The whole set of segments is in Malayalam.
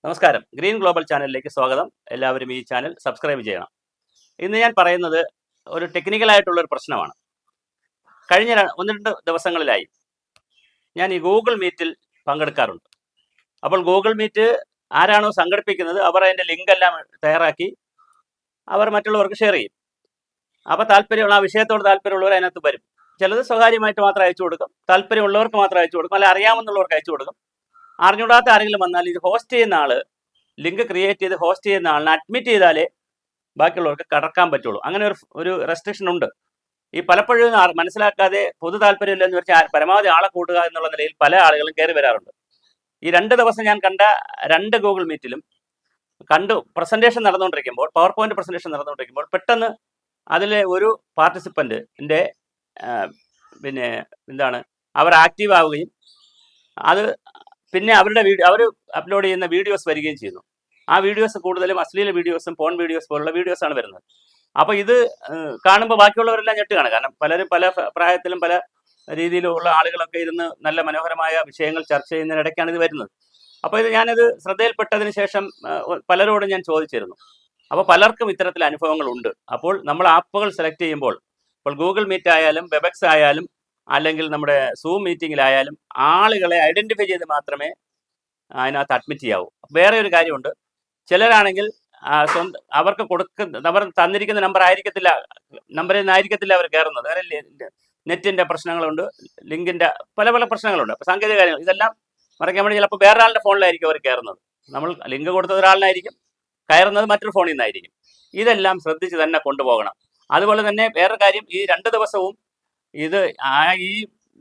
നമസ്കാരം. ഗ്രീൻ ഗ്ലോബൽ ചാനലിലേക്ക് സ്വാഗതം. എല്ലാവരും ഈ ചാനൽ സബ്സ്ക്രൈബ് ചെയ്യണം. ഇന്ന് ഞാൻ പറയുന്നത് ഒരു ടെക്നിക്കലായിട്ടുള്ളൊരു പ്രശ്നമാണ്. കഴിഞ്ഞ 1-2 ദിവസങ്ങളിലായി ഞാൻ ഈ ഗൂഗിൾ മീറ്റിൽ പങ്കെടുക്കാറുണ്ട്. അപ്പോൾ ഗൂഗിൾ മീറ്റ് ആരാണോ സംഘടിപ്പിക്കുന്നത് അവർ അതിൻ്റെ ലിങ്കെല്ലാം തയ്യാറാക്കി അവർ മറ്റുള്ളവർക്ക് ഷെയർ ചെയ്യും. അപ്പോൾ താല്പര്യമുള്ള ആ വിഷയത്തോട് താല്പര്യമുള്ളവർ അതിനകത്ത് വരും. ചിലത് സ്വകാര്യമായിട്ട് മാത്രം അയച്ചു കൊടുക്കും, താല്പര്യമുള്ളവർക്ക് മാത്രം അയച്ചു കൊടുക്കും, അല്ല അറിയാമെന്നുള്ളവർക്ക് അയച്ചു കൊടുക്കും. അറിഞ്ഞൂടാത്ത ആരെങ്കിലും വന്നാൽ ഇത് ഹോസ്റ്റ് ചെയ്യുന്ന ആൾ ലിങ്ക് ക്രിയേറ്റ് ചെയ്ത് ഹോസ്റ്റ് ചെയ്യുന്ന ആളിനെ അഡ്മിറ്റ് ചെയ്താലേ ബാക്കിയുള്ളവർക്ക് കടക്കാൻ പറ്റുള്ളൂ. അങ്ങനെ ഒരു റെസ്ട്രിക്ഷൻ ഉണ്ട്. ഈ പലപ്പോഴും മനസ്സിലാക്കാതെ പൊതു താല്പര്യമില്ലെന്ന് വെച്ചാൽ പരമാവധി ആളെ കൂട്ടുക എന്നുള്ള നിലയിൽ പല ആളുകളും കയറി വരാറുണ്ട്. ഈ 2 ദിവസം ഞാൻ കണ്ട 2 ഗൂഗിൾ മീറ്റിലും പ്രസന്റേഷൻ നടന്നുകൊണ്ടിരിക്കുമ്പോൾ, പവർ പോയിന്റ് പ്രസന്റേഷൻ നടന്നുകൊണ്ടിരിക്കുമ്പോൾ പെട്ടെന്ന് അതിലെ ഒരു പാർട്ടിസിപ്പൻറ്റിൻ്റെ പിന്നെ അവർ ആക്റ്റീവ് ആവുകയും അത് പിന്നെ അവർ അപ്ലോഡ് ചെയ്യുന്ന വീഡിയോസ് വരികയും ചെയ്യുന്നു. ആ വീഡിയോസ് കൂടുതലും അശ്ലീല വീഡിയോസും പോൺ വീഡിയോസ് പോലുള്ള വീഡിയോസാണ് വരുന്നത്. അപ്പോൾ ഇത് കാണുമ്പോൾ ബാക്കിയുള്ളവരെല്ലാം ഞെട്ടുകയാണ്. കാരണം പലരും പല പ്രായത്തിലും പല രീതിയിലുള്ള ആളുകളൊക്കെ ഇരുന്ന് നല്ല മനോഹരമായ വിഷയങ്ങൾ ചർച്ച ചെയ്യുന്നതിനിടയ്ക്കാണ് ഇത് വരുന്നത്. അപ്പോൾ ഞാനത് ശ്രദ്ധയിൽപ്പെട്ടതിന് ശേഷം പലരോടും ഞാൻ ചോദിച്ചിരുന്നു. അപ്പോൾ പലർക്കും ഇത്തരത്തിൽ അനുഭവങ്ങളുണ്ട്. അപ്പോൾ നമ്മൾ ആപ്പുകൾ സെലക്ട് ചെയ്യുമ്പോൾ, ഇപ്പോൾ ഗൂഗിൾ മീറ്റ് ആയാലും വെബെക്സ് ആയാലും അല്ലെങ്കിൽ നമ്മുടെ സൂം മീറ്റിങ്ങിലായാലും ആളുകളെ ഐഡൻറ്റിഫൈ ചെയ്ത് മാത്രമേ അതിനകത്ത് അഡ്മിറ്റ് ചെയ്യാവൂ. വേറെ ഒരു കാര്യമുണ്ട്, ചിലരാണെങ്കിൽ അവർക്ക് അവർ തന്നിരിക്കുന്ന നമ്പറിൽ നിന്നായിരിക്കത്തില്ല അവർ കയറുന്നത്. നെറ്റിൻ്റെ പ്രശ്നങ്ങളുണ്ട്, ലിങ്കിൻ്റെ പല പല പ്രശ്നങ്ങളുണ്ട്. അപ്പോൾ സാങ്കേതിക കാര്യങ്ങൾ ഇതെല്ലാം മറയ്ക്കാൻ വേണ്ടി ചിലപ്പോൾ വേറൊരാളുടെ ഫോണിലായിരിക്കും അവർ കയറുന്നത്. നമ്മൾ ലിങ്ക് കൊടുത്തത് ഒരാളിനായിരിക്കും, കയറുന്നത് മറ്റൊരു ഫോണിൽ നിന്നായിരിക്കും. ഇതെല്ലാം ശ്രദ്ധിച്ച് തന്നെ കൊണ്ടുപോകണം. അതുപോലെ തന്നെ വേറൊരു കാര്യം, ഈ 2 ദിവസവും ഈ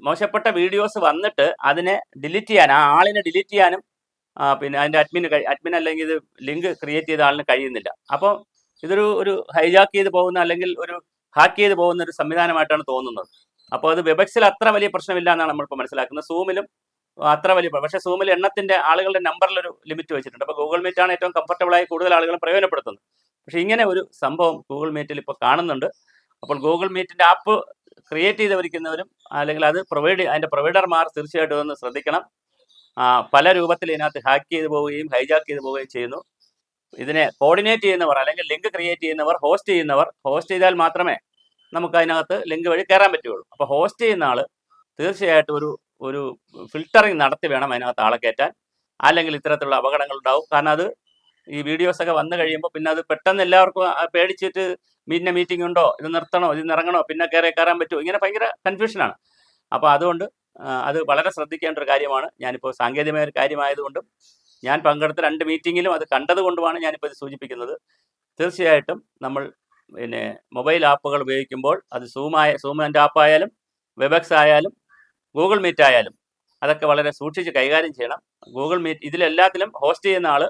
മോശപ്പെട്ട വീഡിയോസ് വന്നിട്ട് അതിനെ ഡിലീറ്റ് ചെയ്യാൻ, ആ ആളിനെ ഡിലീറ്റ് ചെയ്യാനും പിന്നെ അതിൻ്റെ അഡ്മിൻ അല്ലെങ്കിൽ ഇത് ലിങ്ക് ക്രിയേറ്റ് ചെയ്ത ആളിന് കഴിയുന്നില്ല. അപ്പോൾ ഇതൊരു ഹൈജാക്ക് ചെയ്ത് പോകുന്ന അല്ലെങ്കിൽ ഒരു ഹാക്ക് ചെയ്ത് പോകുന്ന ഒരു സംവിധാനമായിട്ടാണ് തോന്നുന്നത്. അപ്പോൾ അത് വെബെക്സിൽ അത്ര വലിയ പ്രശ്നമില്ല എന്നാണ് നമ്മളിപ്പോൾ മനസ്സിലാക്കുന്നത്. സൂമിലും അത്ര വലിയ, പക്ഷേ സൂമിൽ എണ്ണത്തിൻ്റെ ആളുകളുടെ നമ്പറിലൊരു ലിമിറ്റ് വെച്ചിട്ടുണ്ട്. അപ്പോൾ ഗൂഗിൾ മീറ്റാണ് ഏറ്റവും കംഫർട്ടബിളായി കൂടുതൽ ആളുകളും പ്രയോജനപ്പെടുത്തുന്നത്. പക്ഷേ ഇങ്ങനെ ഒരു സംഭവം ഗൂഗിൾ മീറ്റിൽ ഇപ്പോൾ കാണുന്നുണ്ട്. അപ്പോൾ ഗൂഗിൾ മീറ്റിൻ്റെ ആപ്പ് ക്രിയേറ്റ് ചെയ്തിരിക്കുന്നവരും അല്ലെങ്കിൽ അതിൻ്റെ പ്രൊവൈഡർമാർ തീർച്ചയായിട്ടും ഒന്ന് ശ്രദ്ധിക്കണം. പല രൂപത്തിൽ ഇതിനകത്ത് ഹാക്ക് ചെയ്ത് പോവുകയും ഹൈജാക്ക് ചെയ്ത് പോവുകയും ചെയ്യുന്നു. ഇതിനെ കോർഡിനേറ്റ് ചെയ്യുന്നവർ അല്ലെങ്കിൽ ലിങ്ക് ക്രിയേറ്റ് ചെയ്യുന്നവർ, ഹോസ്റ്റ് ചെയ്താൽ മാത്രമേ നമുക്ക് അതിനകത്ത് ലിങ്ക് വഴി കയറാൻ പറ്റുകയുള്ളൂ. അപ്പോൾ ഹോസ്റ്റ് ചെയ്യുന്ന ആൾ തീർച്ചയായിട്ടും ഒരു ഫിൽറ്ററിങ് നടത്തി വേണം അതിനകത്ത് ആളെ കയറ്റാൻ, അല്ലെങ്കിൽ ഇത്തരത്തിലുള്ള അപകടങ്ങൾ ഉണ്ടാവും. കാരണം ഈ വീഡിയോസൊക്കെ വന്നു കഴിയുമ്പോൾ പിന്നെ അത് പെട്ടെന്ന് എല്ലാവർക്കും പേടിച്ചിട്ട് മീറ്റിംഗ് ഉണ്ടോ, ഇത് നിർത്തണോ, ഇത് ഇറങ്ങണോ, പിന്നെ കയറാൻ പറ്റുമോ, ഇങ്ങനെ ഭയങ്കര കൺഫ്യൂഷനാണ്. അപ്പോൾ അതുകൊണ്ട് അത് വളരെ ശ്രദ്ധിക്കേണ്ട ഒരു കാര്യമാണ്. ഞാനിപ്പോൾ സാങ്കേതികമായ ഒരു കാര്യമായതുകൊണ്ടും ഞാൻ പങ്കെടുത്ത 2 മീറ്റിങ്ങിലും അത് കണ്ടതുകൊണ്ടുമാണ് ഞാനിപ്പോൾ ഇത് സൂചിപ്പിക്കുന്നത്. തീർച്ചയായിട്ടും നമ്മൾ മൊബൈൽ ആപ്പുകൾ ഉപയോഗിക്കുമ്പോൾ അത് സൂമിൻ്റെ ആപ്പായാലും വെബെക്സ് ആയാലും ഗൂഗിൾ മീറ്റ് ആയാലും അതൊക്കെ വളരെ സൂക്ഷിച്ച് കൈകാര്യം ചെയ്യണം. ഗൂഗിൾ മീറ്റ് ഇതിലെല്ലാത്തിലും ഹോസ്റ്റ് ചെയ്യുന്ന ആൾ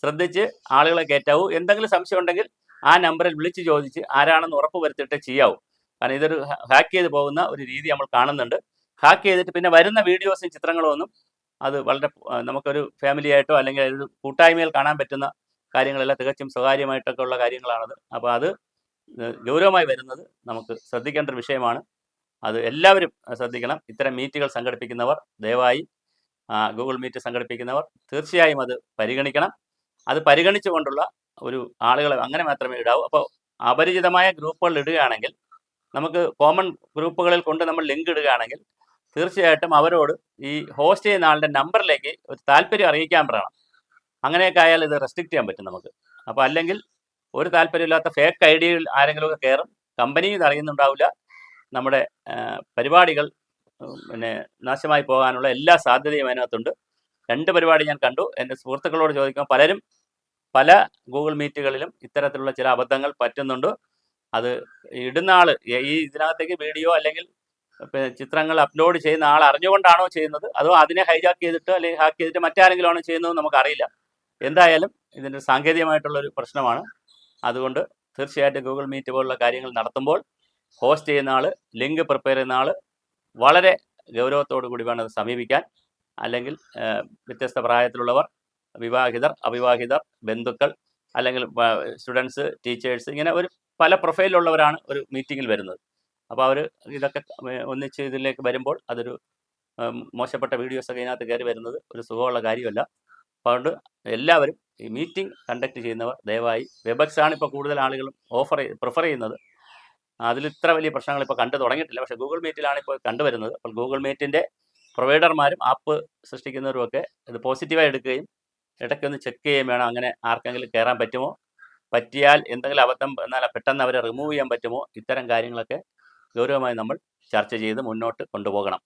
ശ്രദ്ധിച്ച് ആളുകളെ കയറ്റാവൂ. എന്തെങ്കിലും സംശയം ഉണ്ടെങ്കിൽ ആ നമ്പറിൽ വിളിച്ച് ചോദിച്ച് ആരാണെന്ന് ഉറപ്പ് വരുത്തിയിട്ടേ ചെയ്യാവൂ. കാരണം ഇതൊരു ഹാക്ക് ചെയ്ത് പോകുന്ന ഒരു രീതി നമ്മൾ കാണുന്നുണ്ട്. ഹാക്ക് ചെയ്തിട്ട് പിന്നെ വരുന്ന വീഡിയോസും ചിത്രങ്ങളും ഒന്നും അത് വളരെ നമുക്കൊരു ഫാമിലി ആയിട്ടോ അല്ലെങ്കിൽ ഒരു കൂട്ടായ്മയിൽ കാണാൻ പറ്റുന്ന കാര്യങ്ങളെല്ലാം തികച്ചും സ്വകാര്യമായിട്ടൊക്കെ ഉള്ള കാര്യങ്ങളാണത്. അപ്പോൾ അത് ഗൗരവമായി വരുന്നത് നമുക്ക് ശ്രദ്ധിക്കേണ്ട ഒരു വിഷയമാണ്. അത് എല്ലാവരും ശ്രദ്ധിക്കണം. ഇത്തരം മീറ്റുകൾ സംഘടിപ്പിക്കുന്നവർ ദയവായി ഗൂഗിൾ മീറ്റ് സംഘടിപ്പിക്കുന്നവർ തീർച്ചയായും അത് പരിഗണിക്കണം. അത് പരിഗണിച്ചുകൊണ്ടുള്ള ഒരു ആളുകളെ അങ്ങനെ മാത്രമേ ഇടാവൂ. അപ്പോൾ അപരിചിതമായ ഗ്രൂപ്പുകൾ ഇടുകയാണെങ്കിൽ, നമുക്ക് കോമൺ ഗ്രൂപ്പുകളിൽ കൊണ്ട് നമ്മൾ ലിങ്ക് ഇടുകയാണെങ്കിൽ തീർച്ചയായിട്ടും അവരോട് ഈ ഹോസ്റ്റ് ചെയ്യുന്ന ആളുടെ നമ്പറിലേക്ക് ഒരു താല്പര്യം അറിയിക്കാൻ പറയണം. അങ്ങനെയൊക്കെ ആയാൽ ഇത് റെസ്ട്രിക്റ്റ് ചെയ്യാൻ പറ്റും നമുക്ക്. അപ്പോൾ അല്ലെങ്കിൽ ഒരു താല്പര്യമില്ലാത്ത ഫേക്ക് ഐഡിയയിൽ ആരെങ്കിലുമൊക്കെ കയറും. കമ്പനി ഇത് അറിയുന്നുണ്ടാവില്ല. നമ്മുടെ പരിപാടികൾ നാശമായി പോകാനുള്ള എല്ലാ സാധ്യതയും അതിനകത്തുണ്ട്. 2 പരിപാടി ഞാൻ കണ്ടു. എൻ്റെ സുഹൃത്തുക്കളോട് ചോദിക്കുമ്പോൾ പലരും പല ഗൂഗിൾ മീറ്റുകളിലും ഇത്തരത്തിലുള്ള ചില അബദ്ധങ്ങൾ പറ്റുന്നുണ്ട്. അത് ഇടുന്ന ആൾ ഇതിനകത്തേക്ക് വീഡിയോ അല്ലെങ്കിൽ ചിത്രങ്ങൾ അപ്ലോഡ് ചെയ്യുന്ന ആൾ അറിഞ്ഞുകൊണ്ടാണോ ചെയ്യുന്നത്, അതോ അതിനെ ഹൈജാക്ക് ചെയ്തിട്ട് അല്ലെങ്കിൽ ഹാക്ക് ചെയ്തിട്ട് മറ്റാരെങ്കിലും ആണോ ചെയ്യുന്നതെന്ന് നമുക്കറിയില്ല. എന്തായാലും ഇതിൻ്റെ സാങ്കേതികമായിട്ടുള്ളൊരു പ്രശ്നമാണ്. അതുകൊണ്ട് തീർച്ചയായിട്ടും ഗൂഗിൾ മീറ്റ് പോലുള്ള കാര്യങ്ങൾ നടത്തുമ്പോൾ ഹോസ്റ്റ് ചെയ്യുന്ന ആൾ, ലിങ്ക് പ്രിപ്പയർ ചെയ്യുന്ന ആൾ വളരെ ഗൗരവത്തോടു കൂടി വേണം അത് സമീപിക്കാൻ. അല്ലെങ്കിൽ വ്യത്യസ്ത പ്രായത്തിലുള്ളവർ, വിവാഹിതർ, അവിവാഹിതർ, ബന്ധുക്കൾ, അല്ലെങ്കിൽ സ്റ്റുഡൻസ്, ടീച്ചേഴ്സ്, ഇങ്ങനെ പല പ്രൊഫൈലിലുള്ളവരാണ് ഒരു മീറ്റിങ്ങിൽ വരുന്നത്. അപ്പോൾ അവർ ഇതൊക്കെ ഒന്നിച്ച് ഇതിലേക്ക് വരുമ്പോൾ അതൊരു മോശപ്പെട്ട വീഡിയോസൊക്കെ ഇതിനകത്ത് കയറി വരുന്നത് ഒരു സുഖമുള്ള കാര്യമല്ല. അപ്പോൾ അതുകൊണ്ട് എല്ലാവരും ഈ മീറ്റിംഗ് കണ്ടക്ട് ചെയ്യുന്നവർ ദയവായി വെബക്സ് ആണ് ഇപ്പോൾ കൂടുതൽ ആളുകളും പ്രിഫർ ചെയ്യുന്നത്. അതിൽ ഇത്ര വലിയ പ്രശ്നങ്ങൾ ഇപ്പോൾ കണ്ടു തുടങ്ങിയിട്ടില്ല. പക്ഷേ ഗൂഗിൾ മീറ്റിലാണ് ഇപ്പോൾ കണ്ടുവരുന്നത്. അപ്പോൾ ഗൂഗിൾ മീറ്റിൻ്റെ പ്രൊവൈഡർമാരും ആപ്പ് സൃഷ്ടിക്കുന്നവരുമൊക്കെ ഇത് പോസിറ്റീവായി എടുക്കുകയും ഇടയ്ക്കൊന്ന് ചെക്ക് ചെയ്യുകയും വേണം. അങ്ങനെ ആർക്കെങ്കിലും കയറാൻ പറ്റുമോ, പറ്റിയാൽ എന്തെങ്കിലും അബദ്ധം എന്നാൽ പെട്ടെന്ന് അവരെ റിമൂവ് ചെയ്യാൻ പറ്റുമോ, ഇത്തരം കാര്യങ്ങളൊക്കെ ഗൗരവമായി നമ്മൾ ചർച്ച ചെയ്ത് മുന്നോട്ട് കൊണ്ടുപോകണം.